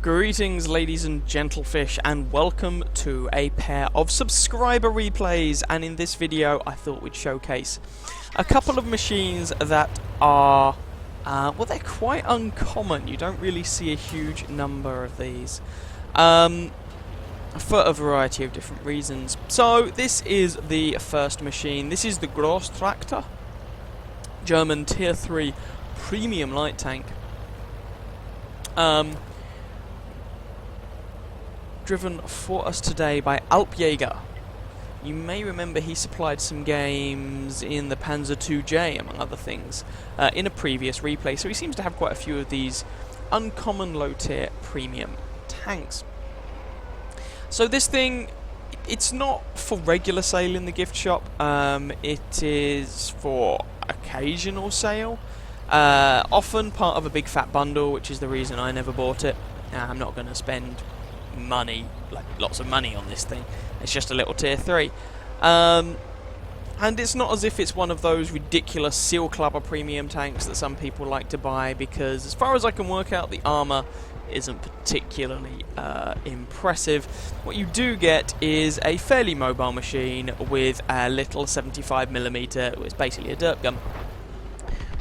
Greetings ladies and gentlefish, and welcome to a pair of subscriber replays. And in this video I thought we'd showcase a couple of machines that are well, they're quite uncommon. You don't really see a huge number of these for a variety of different reasons. So this is the first machine. This is the Grosstraktor, German tier 3 premium light tank. Driven for us today by IIJ. You may remember he supplied some games in the Panzer IIJ, among other things, in a previous replay, so he seems to have quite a few of these uncommon low-tier premium tanks. So this thing, it's not for regular sale in the gift shop, it is for occasional sale, often part of a big fat bundle, which is the reason I never bought it. I'm not going to spend money, like lots of money on this thing. It's just a little tier 3. And it's not as if it's one of those ridiculous Seal Clubber premium tanks that some people like to buy, because as far as I can work out, the armour isn't particularly impressive. What you do get is a fairly mobile machine with a little 75mm, it's basically a dirt gun,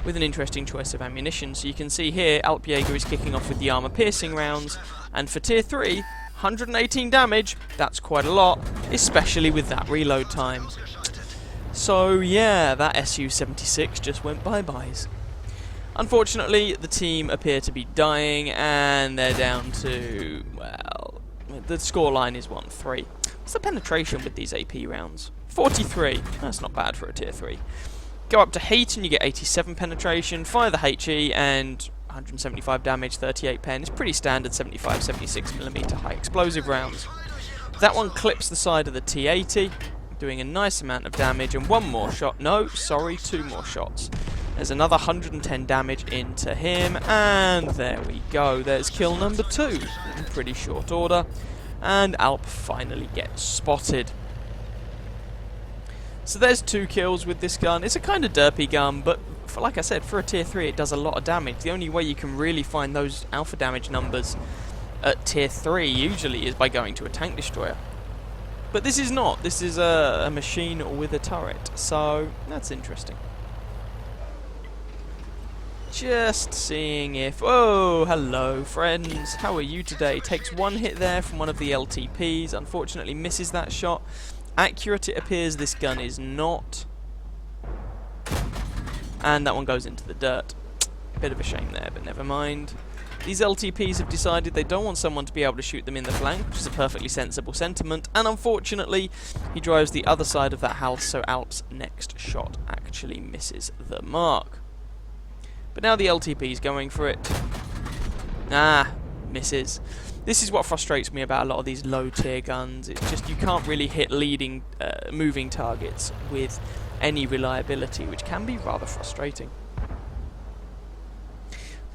with an interesting choice of ammunition. So you can see here, IIJ is kicking off with the armour-piercing rounds, and for tier 3, 118 damage, that's quite a lot, especially with that reload time. So yeah, that Su-76 just went bye-byes. Unfortunately, the team appear to be dying, and they're down to, well, the scoreline is 1-3. What's the penetration with these AP rounds? 43, that's not bad for a tier 3. Go up to heat and you get 87 penetration, fire the HE and 175 damage, 38 pen. It's pretty standard 75-76mm high explosive rounds. That one clips the side of the T80, doing a nice amount of damage, and one more shot. No, sorry, two more shots. There's another 110 damage into him, and there we go. There's kill number 2 in pretty short order, and Alp finally gets spotted. So there's 2 kills with this gun. It's a kind of derpy gun, but like I said, for a tier 3 it does a lot of damage. The only way you can really find those alpha damage numbers at tier 3 usually is by going to a tank destroyer. But this is not. This is a machine with a turret, so that's interesting. Just seeing if... Oh, hello friends. How are you today? Takes one hit there from one of the LTPs. Unfortunately misses that shot. Accurate it appears this gun is not. And that one goes into the dirt. Bit of a shame there, but never mind. These LTPs have decided they don't want someone to be able to shoot them in the flank, which is a perfectly sensible sentiment, and unfortunately he drives the other side of that house, so Alp's next shot actually misses the mark. But now the LTP's going for it. Misses. This is what frustrates me about a lot of these low tier guns. It's just you can't really hit leading moving targets with any reliability, which can be rather frustrating.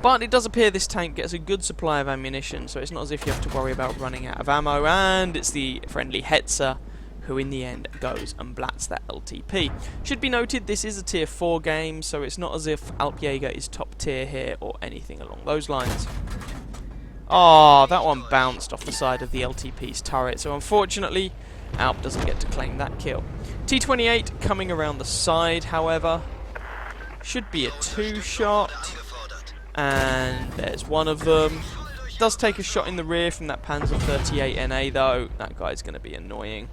But it does appear this tank gets a good supply of ammunition, so it's not as if you have to worry about running out of ammo, and it's the friendly Hetzer who in the end goes and blats that LTP. Should be noted this is a tier 4 game, so it's not as if IIJ is top tier here or anything along those lines. Oh, that one bounced off the side of the LTP's turret, so unfortunately Alp doesn't get to claim that kill. T28 coming around the side, however, should be a 2-shot, and there's one of them. Does take a shot in the rear from that Panzer 38 NA though. That guy's going to be annoying.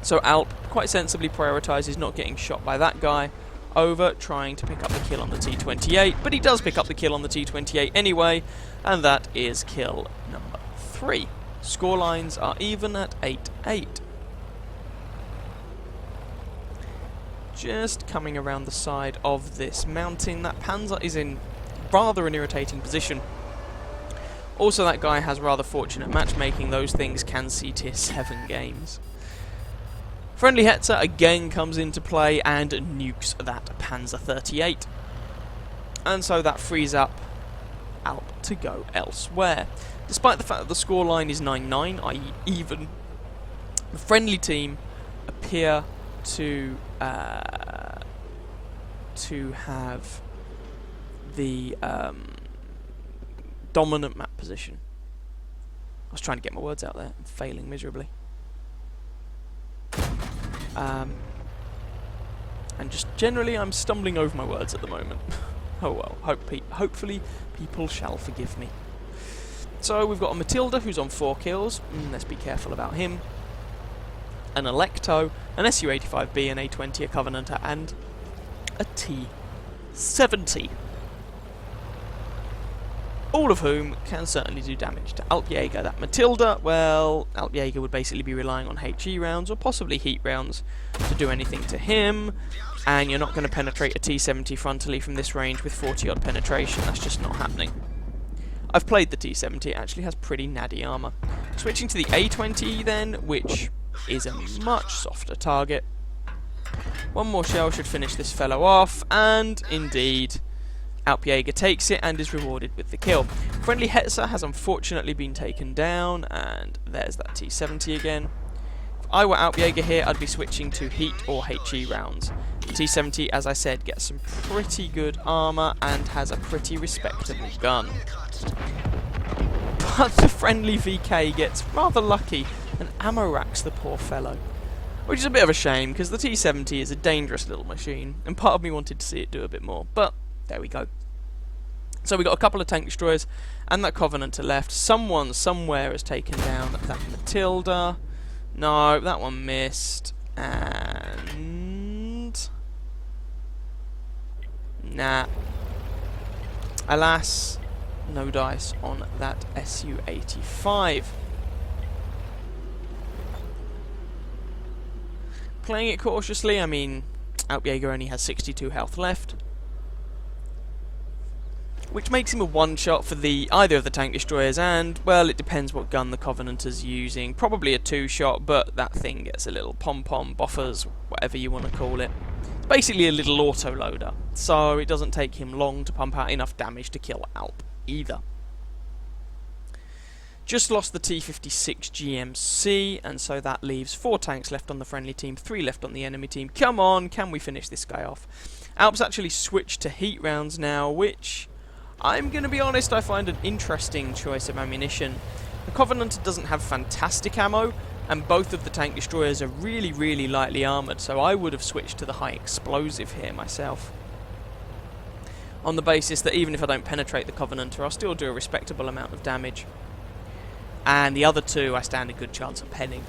So Alp quite sensibly prioritises not getting shot by that guy over trying to pick up the kill on the T28, but he does pick up the kill on the T28 anyway, and that is kill number 3. Scorelines are even at 8-8. Just coming around the side of this mountain, that Panzer is in rather an irritating position. Also, that guy has rather fortunate matchmaking. Those things can see tier 7 games. Friendly Hetzer again comes into play and nukes that Panzer 38. And so that frees up Alp to go elsewhere. Despite the fact that the scoreline is 9-9, i.e. even, the friendly team appear to have the dominant map position. I was trying to get my words out there. I'm failing miserably. And just generally, I'm stumbling over my words at the moment. Oh well, hopefully people shall forgive me. So we've got a Matilda who's on 4 kills. Let's be careful about him. An Electo, an Su-85B, an A-20, a Covenanter, and a T-70. All of whom can certainly do damage to Alpjäger. That Matilda, well, Alpjäger would basically be relying on HE rounds or possibly heat rounds to do anything to him, and you're not going to penetrate a T-70 frontally from this range with 40-odd penetration. That's just not happening. I've played the T-70, it actually has pretty natty armour. Switching to the A-20 then, which is a much softer target. One more shell should finish this fellow off, and indeed, Alpjäger takes it and is rewarded with the kill. Friendly Hetzer has unfortunately been taken down, and there's that T-70 again. If I were Alpjäger here, I'd be switching to heat or HE rounds. The T-70, as I said, gets some pretty good armour and has a pretty respectable gun. But the friendly VK gets rather lucky and ammo racks the poor fellow. Which is a bit of a shame, because the T-70 is a dangerous little machine, and part of me wanted to see it do a bit more, but there we go. So we got a couple of tank destroyers and that Covenanter left. Someone somewhere has taken down that Matilda. No, that one missed. And nah. Alas, no dice on that Su-85. Playing it cautiously, I mean, Alpjäger only has 62 health left, which makes him a one-shot for either of the tank destroyers, and, well, it depends what gun the Covenanter's using. Probably a 2-shot, but that thing gets a little pom-pom, boffers, whatever you want to call it. It's basically a little auto-loader, so it doesn't take him long to pump out enough damage to kill Alp, either. Just lost the T-56 GMC, and so that leaves 4 tanks left on the friendly team, 3 left on the enemy team. Come on, can we finish this guy off? Alp's actually switched to heat rounds now, which, I'm going to be honest, I find an interesting choice of ammunition. The Covenanter doesn't have fantastic ammo, and both of the tank destroyers are really, really lightly armoured, so I would have switched to the high explosive here myself. On the basis that even if I don't penetrate the Covenanter, I'll still do a respectable amount of damage. And the other two, I stand a good chance of penning.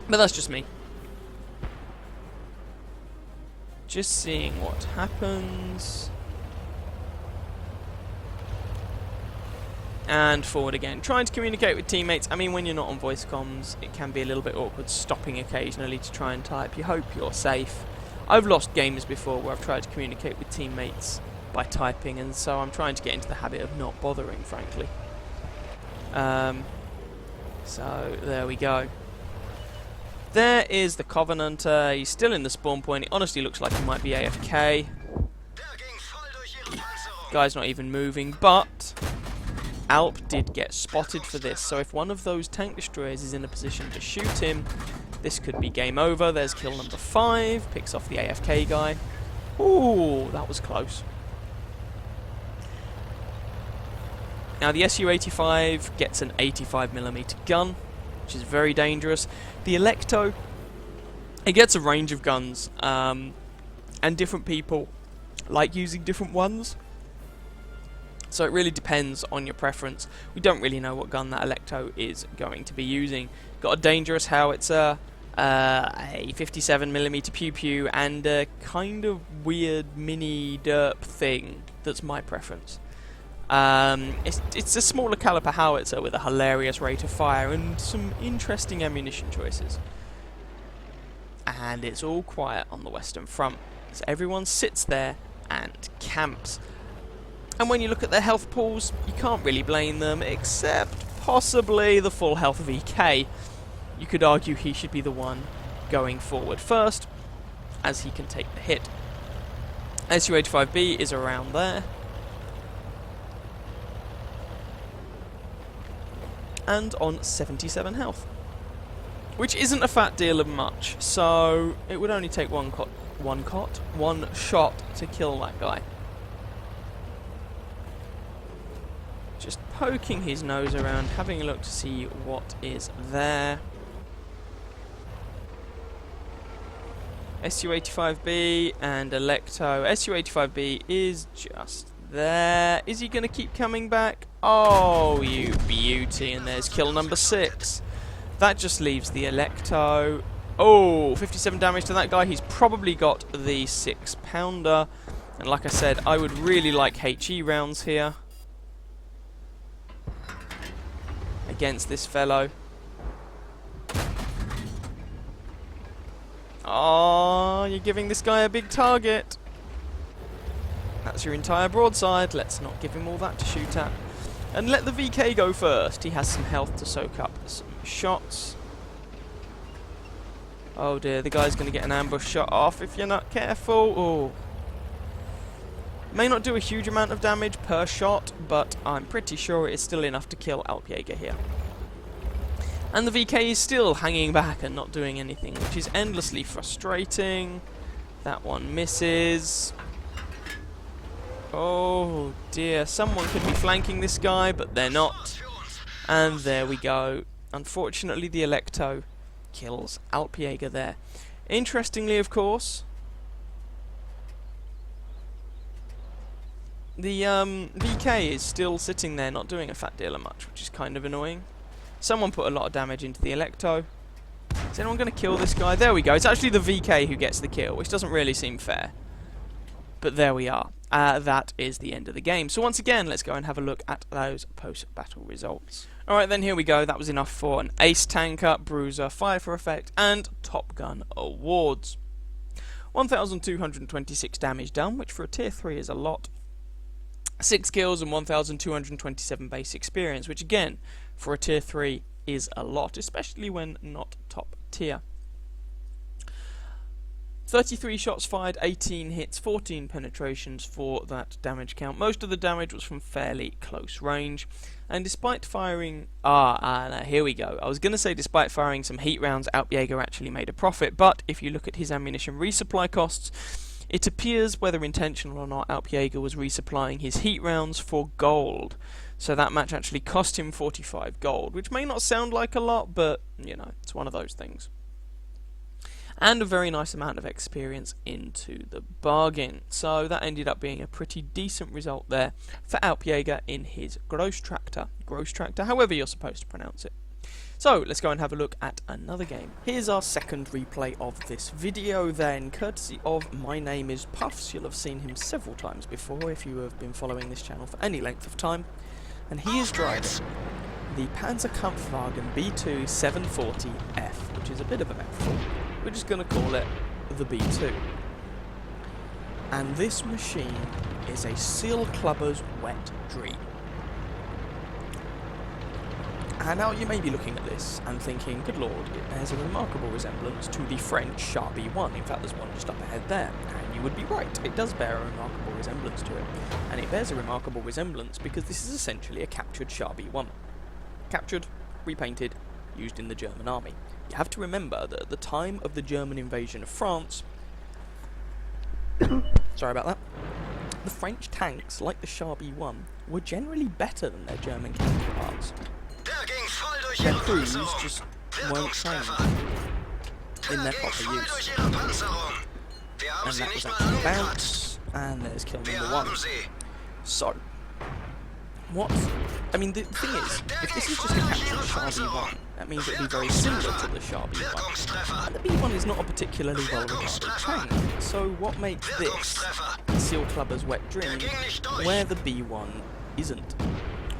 But that's just me. Just seeing what happens. And forward again. Trying to communicate with teammates. I mean, when you're not on voice comms, it can be a little bit awkward stopping occasionally to try and type. You hope you're safe. I've lost games before where I've tried to communicate with teammates by typing, and so I'm trying to get into the habit of not bothering, frankly. So, there we go. There is the Covenanter. He's still in the spawn point. It honestly looks like he might be AFK. Guy's not even moving, but Alp did get spotted for this, so if one of those tank destroyers is in a position to shoot him, this could be game over. There's kill number 5, picks off the AFK guy. Ooh, that was close. Now the Su-85 gets an 85mm gun, which is very dangerous. The Electo, it gets a range of guns, and different people like using different ones. So it really depends on your preference. We don't really know what gun that Electo is going to be using. Got a dangerous howitzer, a 57mm pew pew, and a kind of weird mini derp thing that's my preference. It's a smaller caliber howitzer with a hilarious rate of fire and some interesting ammunition choices. And it's all quiet on the Western Front, as everyone sits there and camps. And when you look at their health pools, you can't really blame them, except possibly the full health of EK. You could argue he should be the one going forward first, as he can take the hit. Su-85B is around there. And on 77 health, which isn't a fat deal of much, so it would only take one one shot to kill that guy. Just poking his nose around, having a look to see what is there. SU-85B and Electo. SU-85B is just there. Is he going to keep coming back? Oh, you beauty. And there's kill number 6. That just leaves the Electo. Oh, 57 damage to that guy. He's probably got the 6-pounder. And like I said, I would really like HE rounds here against this fellow. Oh, you're giving this guy a big target. That's your entire broadside. Let's not give him all that to shoot at. And let the VK go first. He has some health to soak up some shots. Oh dear, the guy's going to get an ambush shot off if you're not careful. Oh. May not do a huge amount of damage per shot, but I'm pretty sure it is still enough to kill Alpjäger here. And the VK is still hanging back and not doing anything, which is endlessly frustrating. That one misses. Oh dear, someone could be flanking this guy, but they're not. And there we go. Unfortunately, the Electo kills Alpjäger there. Interestingly, of course, the VK is still sitting there not doing a fat deal of much, which is kind of annoying. Someone put a lot of damage into the Electo. Is anyone going to kill this guy? There we go. It's actually the VK who gets the kill, which doesn't really seem fair. But there we are. That is the end of the game. So once again, let's go and have a look at those post-battle results. Alright then, here we go. That was enough for an Ace Tanker, Bruiser, Fire for Effect, and Top Gun awards. 1,226 damage done, which for a tier 3 is a lot. 6 kills and 1,227 base experience, which again, for a tier 3 is a lot, especially when not top tier. 33 shots fired, 18 hits, 14 penetrations for that damage count. Most of the damage was from fairly close range, and despite firing... no, here we go. I was going to say despite firing some heat rounds, Alpjäger actually made a profit, but if you look at his ammunition resupply costs, it appears, whether intentional or not, Alpjäger was resupplying his heat rounds for gold. So that match actually cost him 45 gold, which may not sound like a lot, but, you know, it's one of those things. And a very nice amount of experience into the bargain. So that ended up being a pretty decent result there for Alpjäger in his Grosstraktor. Grosstraktor, however you're supposed to pronounce it. So, let's go and have a look at another game. Here's our second replay of this video then, courtesy of My Name is Puffs. You'll have seen him several times before if you have been following this channel for any length of time. And he is driving the Panzerkampfwagen B2 740F, which is a bit of a mouthful. We're just going to call it the B2. And this machine is a seal clubber's wet dream. And now you may be looking at this and thinking, good lord, it bears a remarkable resemblance to the French Char B1. In fact, there's one just up ahead there. And you would be right, it does bear a remarkable resemblance to it. And it bears a remarkable resemblance because this is essentially a captured Char B1. Captured, repainted, used in the German army. You have to remember that at the time of the German invasion of France... sorry about that. The French tanks, like the Char B1, were generally better than their German counterparts. Their crews just weren't trained in their proper use. And that was actually bounce, and there's kill number 1. So, I mean, the thing is, if this is just a captured Char B1, that means it would be very similar to the Char B1. And the B1 is not a particularly well-regarded tank, so what makes this Seal Clubber's wet dream where the B1 isn't?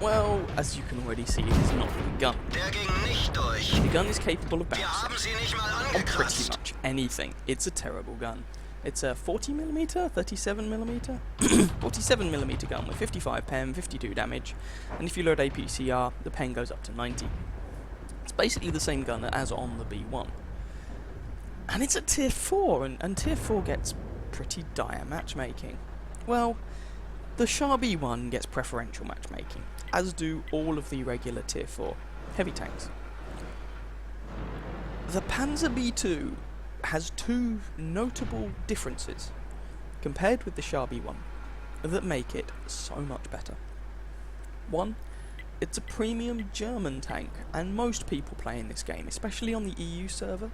Well, as you can already see, it is not the gun. The gun is capable of bouncing on pretty much anything. It's a terrible gun. It's a 40mm, 37mm, 47mm gun with 55 pen, 52 damage, and if you load APCR, the pen goes up to 90. It's basically the same gun as on the B1. And it's a tier 4, and tier 4 gets pretty dire matchmaking. Well, the Char B1 gets preferential matchmaking, as do all of the regular tier 4 heavy tanks. The Panzer B2 has two notable differences compared with the Sharby one that make it so much better. One, it's a premium German tank, and most people playing this game, especially on the EU server,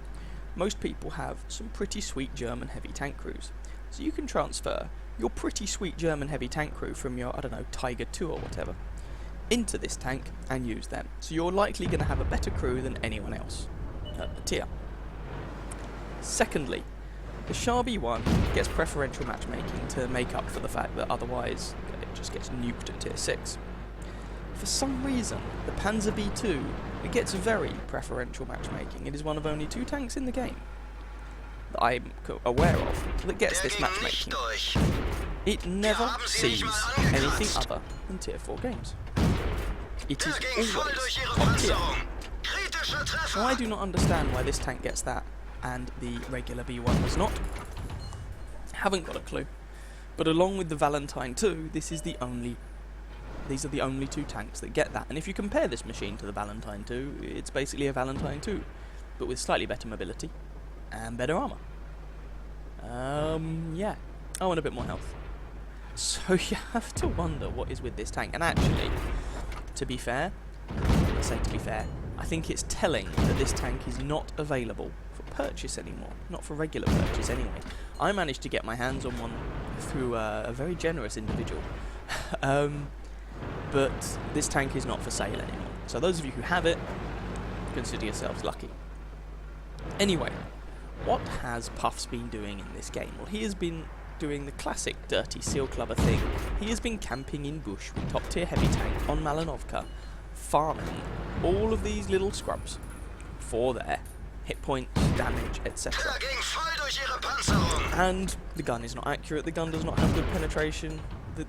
most people have some pretty sweet German heavy tank crews. So you can transfer your pretty sweet German heavy tank crew from your, I don't know, Tiger 2 or whatever, into this tank and use them. So you're likely going to have a better crew than anyone else at the tier. Secondly, the Sharby one gets preferential matchmaking to make up for the fact that otherwise it just gets nuked at tier 6. For some reason, the Panzer B2 it gets very preferential matchmaking. It is one of only 2 tanks in the game that I'm aware of that gets this matchmaking. It never sees anything other than tier 4 games. It is always top tier. So I do not understand why this tank gets that and the regular B1 does not. Haven't got a clue. But along with the Valentine 2, these are the only 2 tanks that get that. And if you compare this machine to the Valentine 2, it's basically a Valentine 2, but with slightly better mobility and better armour. Yeah. Oh, and a bit more health. So you have to wonder what is with this tank. And actually, to be fair, I think it's telling that this tank is not available for purchase anymore. Not for regular purchase anyway. I managed to get my hands on one through a very generous individual. But this tank is not for sale anymore. So those of you who have it, consider yourselves lucky. Anyway, what has Puffs been doing in this game? Well, he has been doing the classic dirty seal clubber thing. He has been camping in bush with top tier heavy tank on Malinovka, farming all of these little scrubs for their hit points, damage, etc. And the gun is not accurate, the gun does not have good penetration,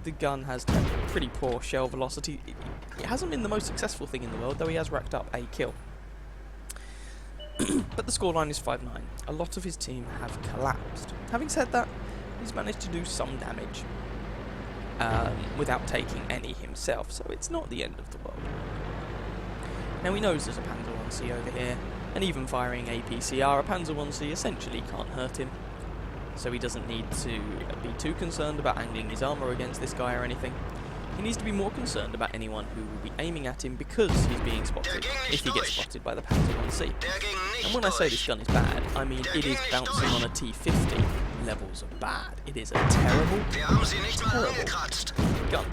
the gun has pretty poor shell velocity. It hasn't been the most successful thing in the world, though he has racked up a kill. But the scoreline is 5-9. A lot of his team have collapsed. Having said that, he's managed to do some damage without taking any himself, so it's not the end of the world. Now he knows there's a Panzer 1C over here, and even firing APCR, a Panzer 1C essentially can't hurt him. So he doesn't need to be too concerned about angling his armour against this guy or anything. He needs to be more concerned about anyone who will be aiming at him because he's being spotted, if he gets spotted by the Panzer 1C. And when I say this gun is bad, I mean it is bouncing on a T50 levels of bad. It is a terrible gun.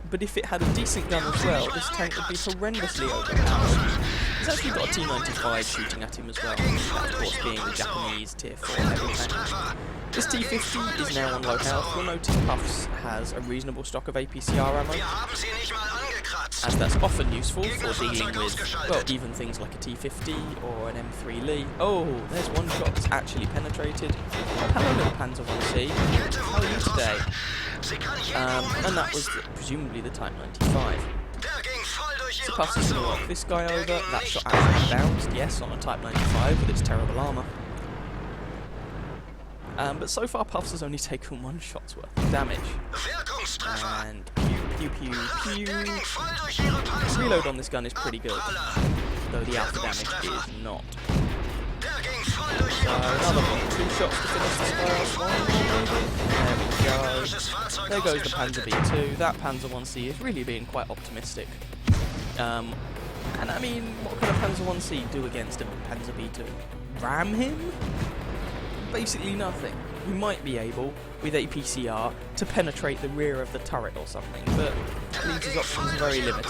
But if it had a decent gun as well, this tank would be horrendously overpowered. He's actually got a T95 shooting at him as well, that of course being the Japanese tier 4 heavy tank. This T50 is now on low health. You'll notice Puffs has a reasonable stock of APCR ammo, as that's often useful for dealing with, well, even things like a T50 or an M3 Lee. Oh, there's one shot that's actually penetrated. Hello, little Panzer 1C. How are you today? And that was presumably the Type 95. So Puffs is going to knock this guy over. That shot actually bounced, yes, on a Type 95 with its terrible armour. But so far Puffs has only taken 1 shot's worth of damage. And pew pew pew pew. Reload on this gun is pretty good, though the alpha damage is not. So another 2 shots to finish this guy off. There we go. There goes the Panzer B2. That Panzer 1C is really being quite optimistic. And I mean, what can a Panzer 1C do against a Panzer B2? Ram him? Basically nothing. You might be able, with APCR, to penetrate the rear of the turret or something, but leaves his options very limited.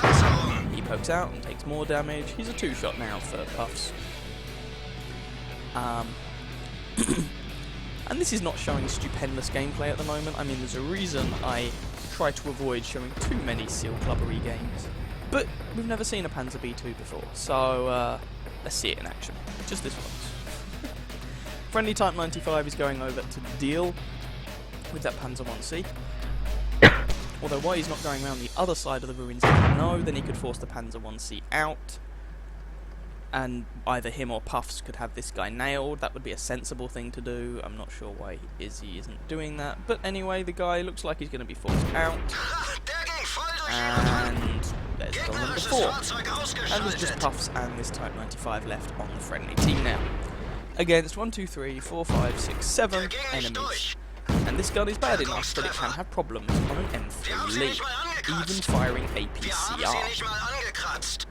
He pokes out and takes more damage. He's a 2-shot now for Puffs. And this is not showing stupendous gameplay at the moment. I mean, there's a reason I try to avoid showing too many seal clubbery games. But we've never seen a Panzer B2 before, so let's see it in action. Just this once. Friendly Type 95 is going over to deal with that Panzer 1C. Although why he's not going around the other side of the ruins, I don't know. Then he could force the Panzer 1C out, and either him or Puffs could have this guy nailed. That would be a sensible thing to do. I'm not sure why he isn't doing that. But anyway, the guy looks like he's going to be forced out. And there's goal number 4. And there's just Puffs and this Type 95 left on the friendly team now. against 1, 2, 3, 4, 5, 6, 7 enemies. And this gun is bad enough that it can have problems on an M3 Lee, even firing APCR.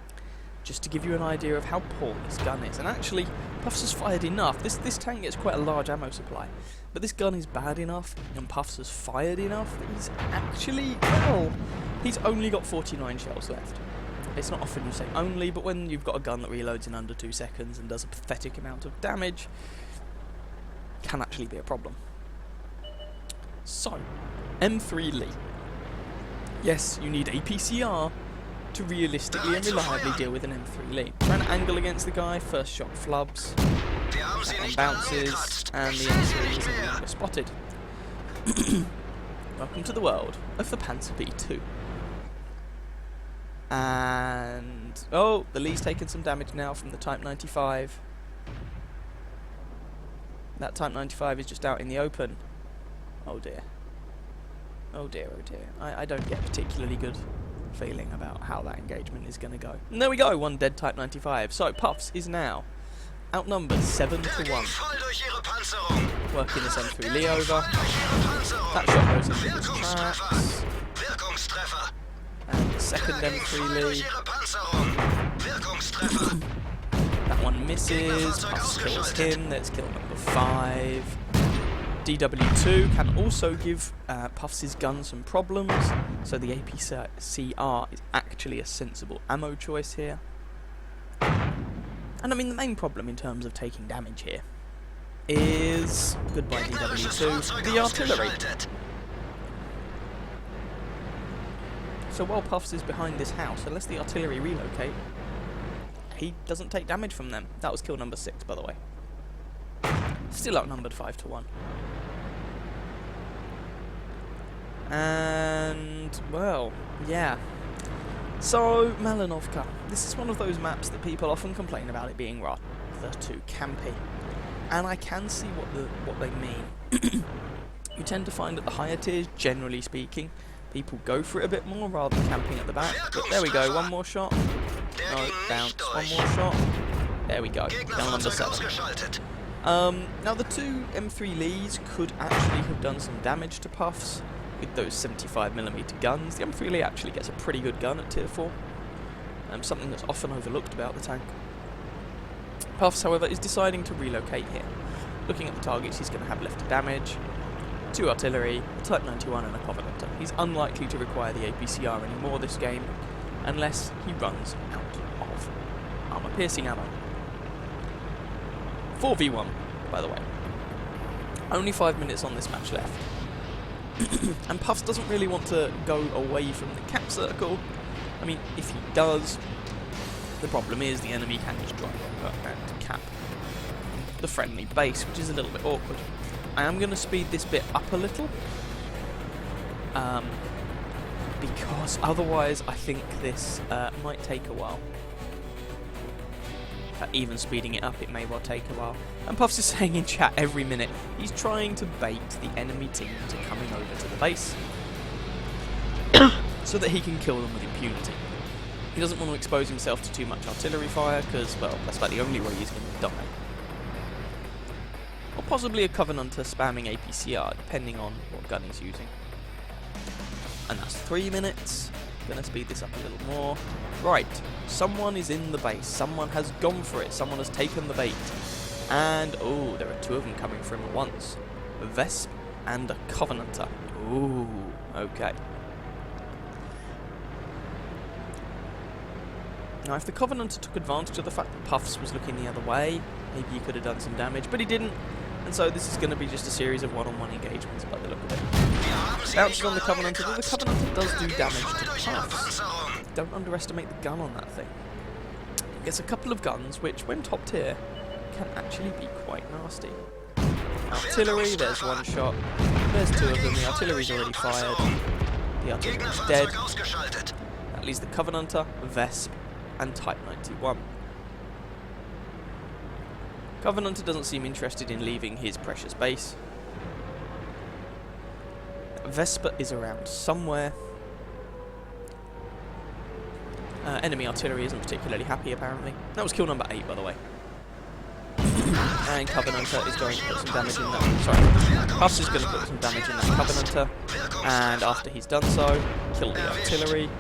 Just to give you an idea of how poor this gun is. And actually, Puffs has fired enough. This tank gets quite a large ammo supply. But this gun is bad enough, and Puffs has fired enough, that he's actually, well, he's only got 49 shells left. It's not often you say only, but when you've got a gun that reloads in under 2 seconds and does a pathetic amount of damage, it can actually be a problem. So, M3 Lee. Yes, you need APCR to realistically and reliably deal with an M3 Lee. Trying to angle against the guy, first shot flubs, and bounces, and the M3 is no longer spotted. Welcome to the world of the Panzer B2. And oh, the Lee's taken some damage now from the Type 95. That Type 95 is just out in the open. Oh dear. Oh dear, oh dear. I don't get a particularly good feeling about how that engagement is going to go. And there we go, one dead Type 95. So Puffs is now outnumbered 7 to 1. Working this M3 Lee over. That shot goes into his tracks. And the second M3 Lee. That one misses. Puffs kills him. That's kill number 5. DW2 can also give Puffs' gun some problems, so the APCR is actually a sensible ammo choice here. And I mean, the main problem in terms of taking damage here is, goodbye DW2, the artillery. So while Puffs is behind this house, unless the artillery relocate, he doesn't take damage from them. That was kill number 6, by the way. Still outnumbered 5 to 1. And, well, yeah. So, Malinovka. This is one of those maps that people often complain about it being rather too campy. And I can see what they mean. You tend to find at the higher tiers, generally speaking, people go for it a bit more rather than camping at the back. But there we go, one more shot. No, bounce, one more shot. There we go, down number 7. Now the two M3 Lees could actually have done some damage to Puffs with those 75mm guns. The M3 Lee actually gets a pretty good gun at tier 4. Something that's often overlooked about the tank. Puffs, however, is deciding to relocate here. Looking at the targets he's going to have left to damage, 2 artillery, a Type 91 and a Covenanter. He's unlikely to require the APCR anymore this game, unless he runs out of armor-piercing ammo. 4v1, by the way. Only 5 minutes on this match left. And Puffs doesn't really want to go away from the cap circle. I mean, if he does, the problem is the enemy can just drive over and cap the friendly base, which is a little bit awkward. I am going to speed this bit up a little, because otherwise I think this might take a while. Even speeding it up, it may well take a while. And Puffs is saying in chat every minute, he's trying to bait the enemy team into coming over to the base so that he can kill them with impunity. He doesn't want to expose himself to too much artillery fire, because, well, that's about the only way he's going to die. Or possibly a Covenanter spamming APCR, depending on what gun he's using. And that's 3 minutes. Gonna speed this up a little more. Right, someone is in the base. Someone has gone for it. Someone has taken the bait. And, oh, there are 2 of them coming from at once. A Vesp and a Covenanter. Ooh, okay. Now, if the Covenanter took advantage of the fact that Puffs was looking the other way, maybe he could have done some damage, but he didn't. And so this is going to be just a series of one-on-one engagements by the look of it. Bounces on the Covenanter, but the Covenanter does do damage to Puffs. Don't underestimate the gun on that thing. It gets a couple of guns, which, when top tier, can actually be quite nasty. Artillery, there's 1 shot. There's 2 of them. The artillery's already fired. The artillery's dead. That leaves the Covenanter, Vesp, and Type 91. Covenanter doesn't seem interested in leaving his precious base. Vespa is around somewhere. Enemy artillery isn't particularly happy, apparently. That was kill number 8, by the way. And Covenanter is going to put some damage in that. Sorry, Puffs is going to put some damage in that Covenanter. And after he's done so, kill the artillery.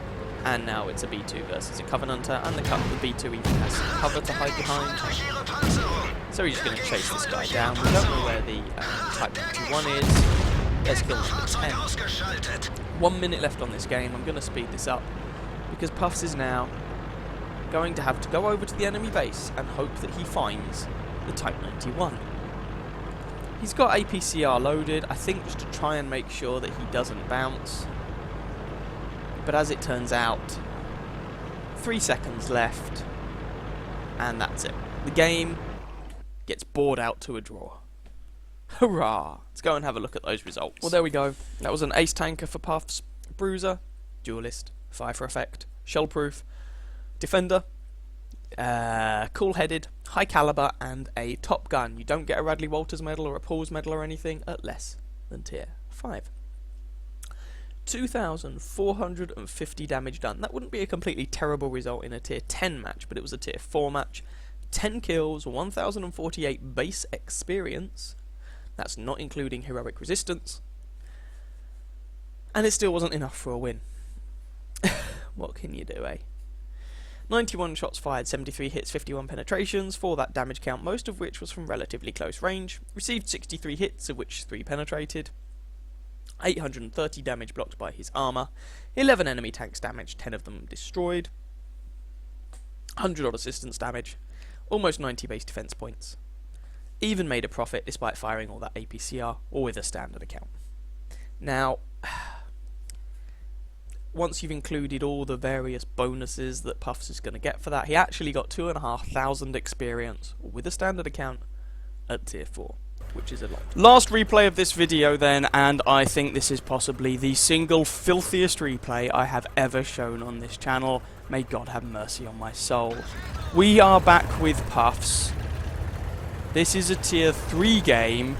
And now it's a B2 versus a Covenanter, and the B2 even has some cover to hide behind. So he's just going to chase this guy down. We don't know where the Type 91 is. There's kill number 10. 1 minute left on this game. I'm going to speed this up, because Puffs is now going to have to go over to the enemy base and hope that he finds the Type 91. He's got APCR loaded, I think just to try and make sure that he doesn't bounce. But as it turns out, 3 seconds left, and that's it. The game gets bored out to a draw. Hurrah! Let's go and have a look at those results. Well, there we go. That was an ace tanker for Puffs, bruiser, duelist, fire for effect, shellproof, defender, cool-headed, high caliber, and a top gun. You don't get a Radley Walters medal or a Paul's medal or anything at less than tier 5. 2,450 damage done. That wouldn't be a completely terrible result in a tier 10 match, but it was a tier 4 match. 10 kills, 1,048 base experience. That's not including heroic resistance. And it still wasn't enough for a win. What can you do, eh? 91 shots fired, 73 hits, 51 penetrations, for that damage count, most of which was from relatively close range. Received 63 hits, of which 3 penetrated. 830 damage blocked by his armour, 11 enemy tanks damaged, 10 of them destroyed, 100 odd assistance damage, almost 90 base defense points. Even made a profit despite firing all that APCR, or with a standard account. Now, once you've included all the various bonuses that Puffs is going to get for that, he actually got 2,500 experience, with a standard account, at tier 4. Which is a lot. Last replay of this video then, and I think this is possibly the single filthiest replay I have ever shown on this channel. May God have mercy on my soul. We are back with Puffs. This is a tier 3 game,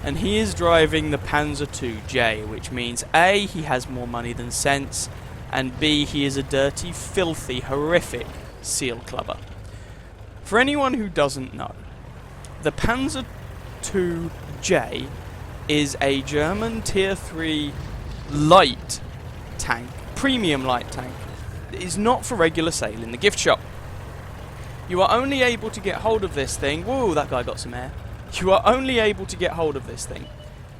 and he is driving the Panzer IIJ, which means A, he has more money than sense, and B, he is a dirty, filthy, horrific seal clubber. For anyone who doesn't know, the Panzer IIJ is a German tier 3 light tank, premium light tank. It is not for regular sale in the gift shop. You are only able to get hold of this thing. Whoa, that guy got some air. You are only able to get hold of this thing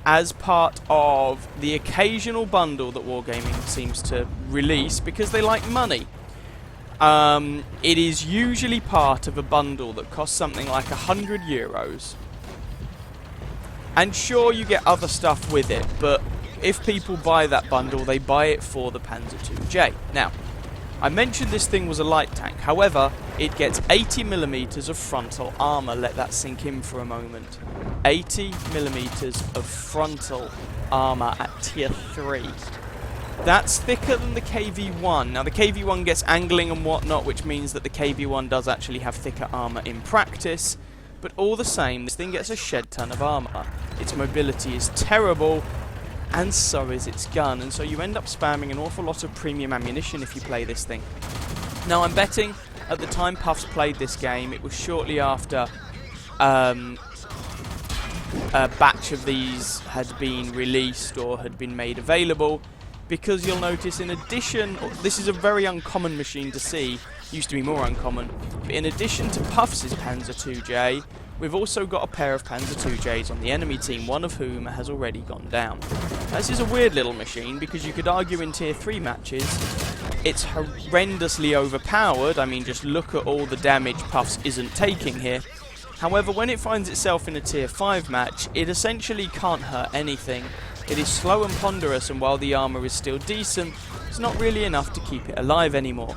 as part of the occasional bundle that Wargaming seems to release because they like money. It is usually part of a bundle that costs something like €100. And sure, you get other stuff with it, but if people buy that bundle, they buy it for the Panzer IIJ. Now, I mentioned this thing was a light tank. However, it gets 80mm of frontal armour. Let that sink in for a moment. 80mm of frontal armour at tier 3. That's thicker than the KV-1. Now, the KV-1 gets angling and whatnot, which means that the KV-1 does actually have thicker armour in practice. But all the same, this thing gets a shed ton of armour. Its mobility is terrible, and so is its gun. And so you end up spamming an awful lot of premium ammunition if you play this thing. Now, I'm betting at the time Puffs played this game, it was shortly after a batch of these had been released or had been made available. Because you'll notice, in addition, this is a very uncommon machine to see, used to be more uncommon, but in addition to Puffs' Panzer IIJ, we've also got a pair of Panzer IIJs on the enemy team, one of whom has already gone down. Now, this is a weird little machine, because you could argue in tier 3 matches, it's horrendously overpowered. I mean, just look at all the damage Puffs isn't taking here. However, when it finds itself in a tier 5 match, it essentially can't hurt anything. It is slow and ponderous, and while the armour is still decent, it's not really enough to keep it alive anymore.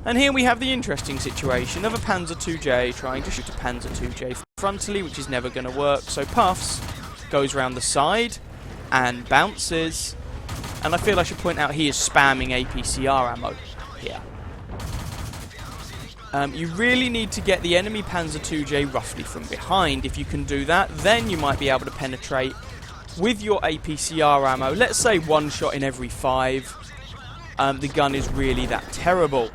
And here we have the interesting situation of a Panzer IIJ trying to shoot a Panzer IIJ frontally, which is never going to work. So Puffs goes round the side and bounces. And I feel I should point out he is spamming APCR ammo here. You really need to get the enemy Panzer IIJ roughly from behind. If you can do that, then you might be able to penetrate with your APCR ammo. Let's say 1 shot in every 5. The gun is really that terrible.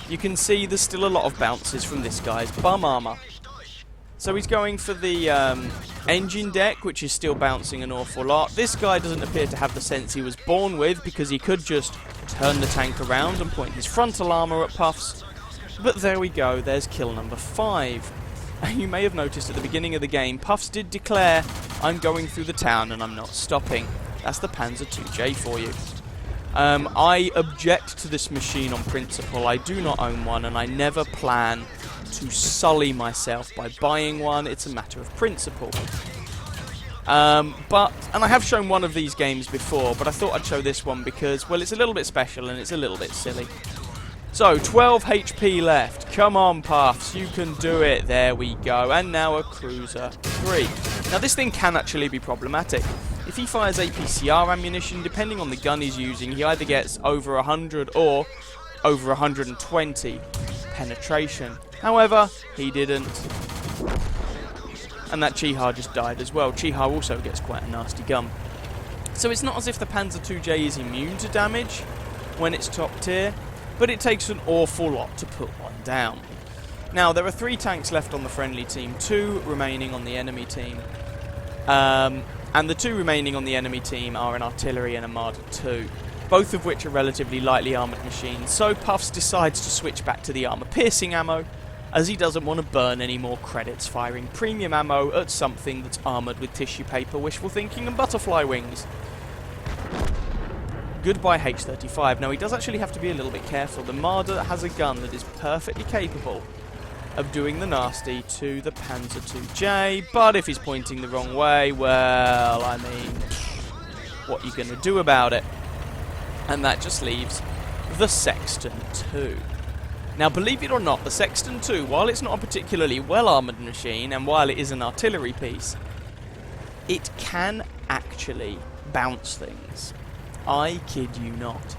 You can see there's still a lot of bounces from this guy's bum armour. So he's going for the engine deck, which is still bouncing an awful lot. This guy doesn't appear to have the sense he was born with, because he could just turn the tank around and point his frontal armour at Puffs. But there we go, there's kill number 5. And you may have noticed at the beginning of the game, Puffs did declare, I'm going through the town and I'm not stopping. That's the Panzer IIJ for you. I object to this machine on principle. I do not own one, and I never plan to sully myself by buying one. It's a matter of principle. And I have shown one of these games before, but I thought I'd show this one because, well, it's a little bit special and it's a little bit silly. So, 12 HP left. Come on, Puffs, you can do it. There we go. And now a Cruiser 3. Now, this thing can actually be problematic. If he fires APCR ammunition, depending on the gun he's using, he either gets over 100 or over 120 penetration. However, he didn't. And that Chiha just died as well. Chiha also gets quite a nasty gun. So it's not as if the Panzer IIJ is immune to damage when it's top tier, but it takes an awful lot to put one down. Now, there are 3 tanks left on the friendly team, 2 remaining on the enemy team. And the 2 remaining on the enemy team are an artillery and a Marder 2, both of which are relatively lightly armoured machines, so Puffs decides to switch back to the armour-piercing ammo, as he doesn't want to burn any more credits firing premium ammo at something that's armoured with tissue paper, wishful thinking and butterfly wings. Goodbye H-35. Now, he does actually have to be a little bit careful. The Marder has a gun that is perfectly capable of doing the nasty to the Panzer IIJ, but if he's pointing the wrong way, well, I mean, what are you going to do about it? And that just leaves the Sexton 2. Now, believe it or not, the Sexton 2, while it's not a particularly well-armoured machine, and while it is an artillery piece, it can actually bounce things. I kid you not.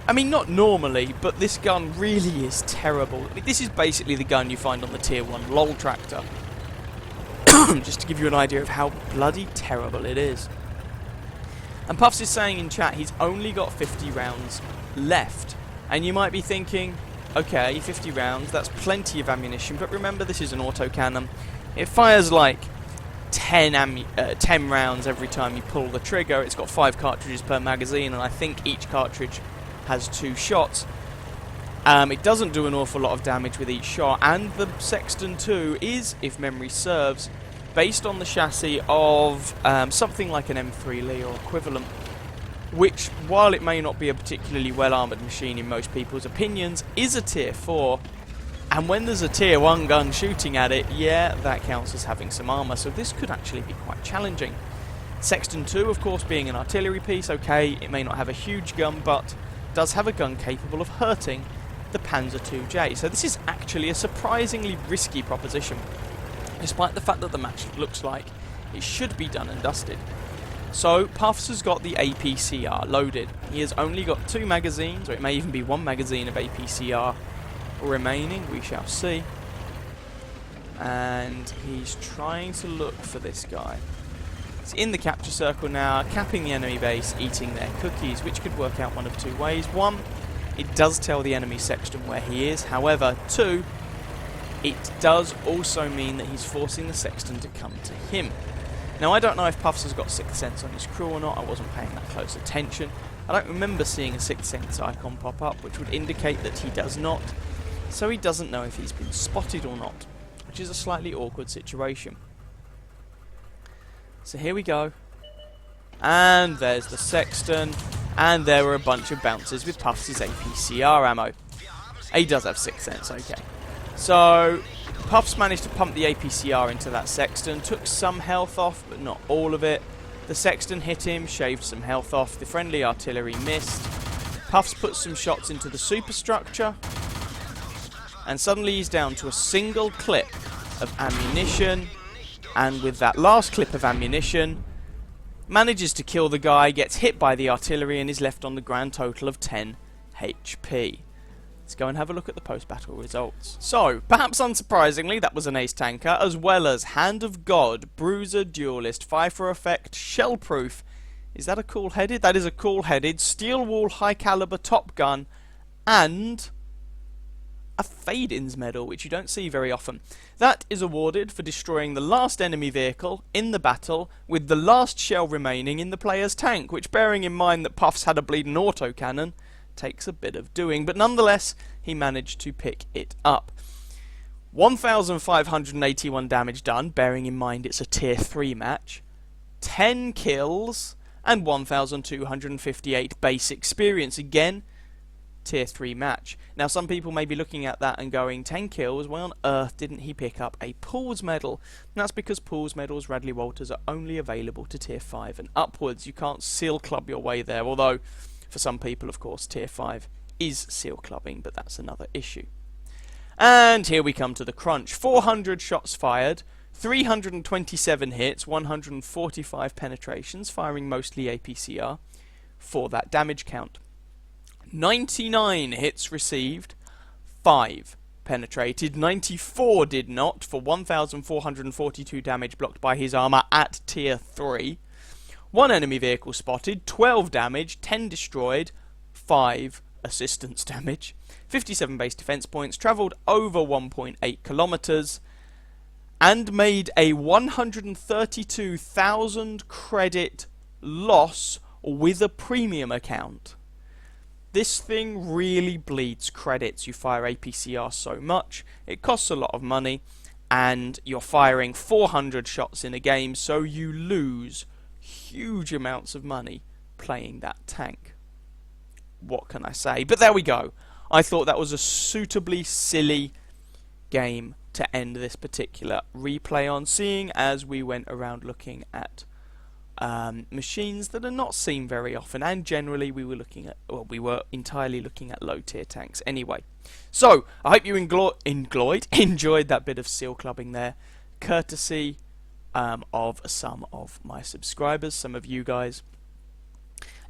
I mean, not normally, but this gun really is terrible. I mean, this is basically the gun you find on the Tier 1 Grosstraktor. Just to give you an idea of how bloody terrible it is. And Puffs is saying in chat he's only got 50 rounds left. And you might be thinking, okay, 50 rounds, that's plenty of ammunition, but remember this is an autocannon. It fires like 10 rounds every time you pull the trigger. It's got 5 cartridges per magazine, and I think each cartridge has 2 shots. It doesn't do an awful lot of damage with each shot, and the Sexton 2 is, if memory serves, based on the chassis of something like an M3 Lee or equivalent, which, while it may not be a particularly well-armoured machine in most people's opinions, is a Tier 4, and when there's a Tier 1 gun shooting at it, yeah, that counts as having some armour, so this could actually be quite challenging. Sexton 2, of course, being an artillery piece, okay, it may not have a huge gun, but does have a gun capable of hurting the Panzer IIJ. So this is actually a surprisingly risky proposition, despite the fact that the match looks like it should be done and dusted. So Puffs has got the APCR loaded. He has only got 2 magazines, or it may even be 1 magazine of APCR remaining, we shall see. And he's trying to look for this guy. It's in the capture circle now, capping the enemy base, eating their cookies, which could work out one of 2 ways. 1, it does tell the enemy Sexton where he is. However, 2, it does also mean that he's forcing the Sexton to come to him. Now, I don't know if Puffs has got 6th Sense on his crew or not. I wasn't paying that close attention. I don't remember seeing a 6th Sense icon pop up, which would indicate that he does not. So he doesn't know if he's been spotted or not, which is a slightly awkward situation. So here we go. And there's the Sexton. And there were a bunch of bouncers with Puffs' APCR ammo. He does have 6th Sense, okay. So Puffs managed to pump the APCR into that Sexton, took some health off, but not all of it. The Sexton hit him, shaved some health off, the friendly artillery missed. Puffs put some shots into the superstructure, and suddenly he's down to a single clip of ammunition, and with that last clip of ammunition, manages to kill the guy, gets hit by the artillery, and is left on the grand total of 10 HP. Let's go and have a look at the post-battle results. So, perhaps unsurprisingly, that was an ace tanker, as well as Hand of God, Bruiser, Duelist, 5 for Effect, Shellproof. Is that a cool-headed? That is a cool-headed, Steel Wall, High Caliber, Top Gun, and a Fade-Ins medal, which you don't see very often. That is awarded for destroying the last enemy vehicle in the battle with the last shell remaining in the player's tank, which, bearing in mind that Puffs had a bleeding autocannon, takes a bit of doing, but nonetheless he managed to pick it up. 1,581 damage done, bearing in mind it's a tier 3 match, 10 kills, and 1,258 base experience. Again, tier 3 match. Now some people may be looking at that and going, 10 kills, why on earth didn't he pick up a Pools medal? And that's because Pools medals, Radley Walters, are only available to tier 5 and upwards. You can't seal club your way there, although for some people, of course, tier 5 is seal clubbing, but that's another issue. And here we come to the crunch. 400 shots fired, 327 hits, 145 penetrations, firing mostly APCR for that damage count. 99 hits received, 5 penetrated, 94 did not, for 1,442 damage blocked by his armour at tier 3. 1 enemy vehicle spotted, 12 damage, 10 destroyed, 5 assistance damage, 57 base defense points, travelled over 1.8 kilometers, and made a 132,000 credit loss with a premium account. This thing really bleeds credits. You fire APCR so much, it costs a lot of money, and you're firing 400 shots in a game, so you lose huge amounts of money playing that tank. What can I say? But there we go. I thought that was a suitably silly game to end this particular replay on, seeing as we went around looking at machines that are not seen very often, and generally we were looking at, well, we were entirely looking at low tier tanks anyway. So I hope you enjoyed that bit of seal clubbing there, courtesy of some of my subscribers, some of you guys.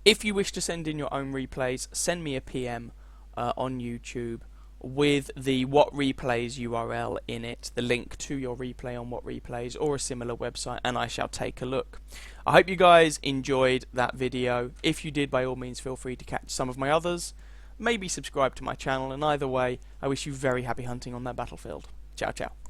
If you wish to send in your own replays, send me a PM on YouTube with the What Replays URL in it, the link to your replay on What Replays or a similar website, and I shall take a look. I hope you guys enjoyed that video. If you did, by all means feel free to catch some of my others. Maybe subscribe to my channel, and either way, I wish you very happy hunting on that battlefield. Ciao, ciao.